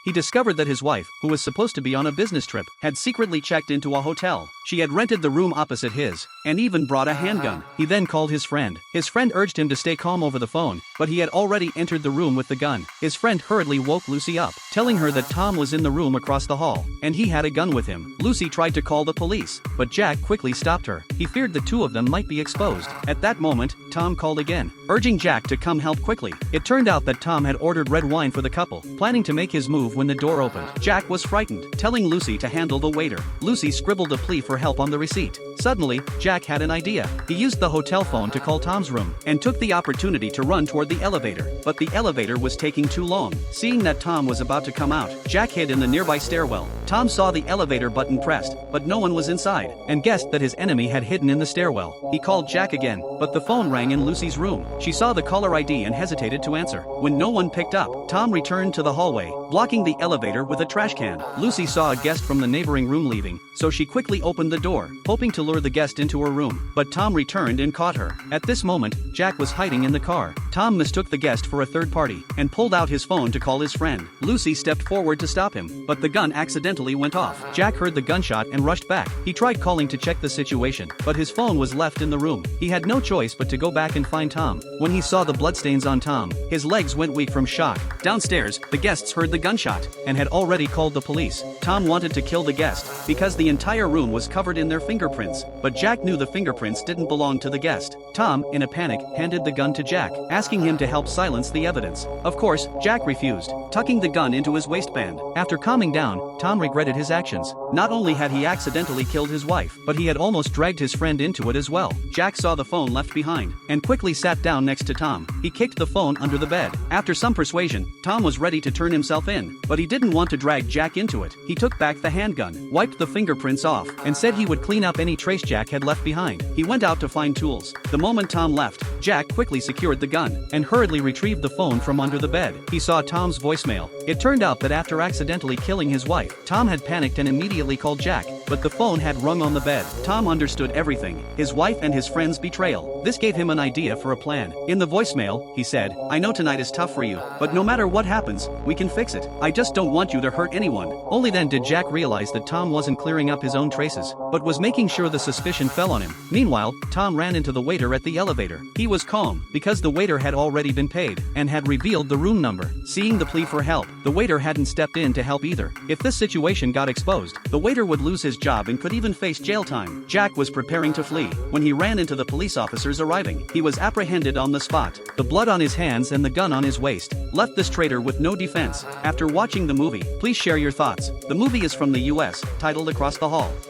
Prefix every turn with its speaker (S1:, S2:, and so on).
S1: he discovered that his wife, who was supposed to be on a business trip, had secretly checked into a hotel. She had rented the room opposite his, and even brought a handgun. He then called his friend. His friend urged him to stay calm over the phone, but he had already entered the room with the gun. His friend hurriedly woke Lucy up, telling her that Tom was in the room across the hall, and he had a gun with him. Lucy tried to call the police, but Jack quickly stopped her. He feared the two of them might be exposed. At that moment, Tom called again, urging Jack to come help quickly. It turned out that Tom had ordered red wine for the couple, planning to make his move when the door opened. Jack was frightened, telling Lucy to handle the waiter. Lucy scribbled a plea for help on the receipt. Suddenly, Jack had an idea. He used the hotel phone to call Tom's room, and took the opportunity to run toward the elevator. But the elevator was taking too long. Seeing that Tom was about to come out, Jack hid in the nearby stairwell. Tom saw the elevator button pressed, but no one was inside, and guessed that his enemy had hidden in the stairwell. He called Jack again, but the phone rang in Lucy's room. She saw the caller ID and hesitated to answer. When no one picked up, Tom returned to the hallway, blocking the elevator with a trash can. Lucy saw a guest from the neighboring room leaving, so she quickly opened the door, hoping to lure the guest into her room. But Tom returned and caught her. At this moment, Jack was hiding in the car. Tom mistook the guest for a third party, and pulled out his phone to call his friend. Lucy stepped forward to stop him, but the gun accidentally went off. Jack heard the gunshot and rushed back. He tried calling to check the situation, but his phone was left in the room. He had no choice but to go back and find Tom. When he saw the bloodstains on Tom, his legs went weak from shock. Downstairs, the guests heard the gunshot, and had already called the police. Tom wanted to kill the guest, because the entire room was covered in their fingerprints, but Jack knew the fingerprints didn't belong to the guest. Tom, in a panic, handed the gun to Jack, asking him to help silence the evidence. Of course, Jack refused, tucking the gun into his waistband. After calming down, Tom regretted his actions. Not only had he accidentally killed his wife, but he had almost dragged his friend into it as well. Jack saw the phone left behind, and quickly sat down next to Tom. He kicked the phone under the bed. After some persuasion, Tom was ready to turn himself in, but he didn't want to drag Jack into it. He took back the handgun, wiped the fingerprints off, and said he would clean up any trace Jack had left behind. He went out to find tools. The moment Tom left, Jack quickly secured the gun, and hurriedly retrieved the phone from under the bed. He saw Tom's voicemail. It turned out that after accidentally killing his wife, Tom had panicked and immediately called Jack, but the phone had rung on the bed. Tom understood everything, his wife and his friend's betrayal. This gave him an idea for a plan. In the voicemail, he said, "I know tonight is tough for you, but no matter what happens, we can fix it. I just don't want you to hurt anyone." Only then did Jack realize that Tom wasn't clearing up his own traces, but was making sure the suspicion fell on him. Meanwhile, Tom ran into the waiter at the elevator. He was calm, because the waiter had already been paid, and had revealed the room number. Seeing the plea for help, the waiter hadn't stepped in to help either. If this situation got exposed, the waiter would lose his job and could even face jail time. Jack was preparing to flee, when he ran into the police officers arriving. He was apprehended on the spot. The blood on his hands and the gun on his waist left this traitor with no defense. After watching the movie, please share your thoughts. The movie is from the US, titled Across the Hall.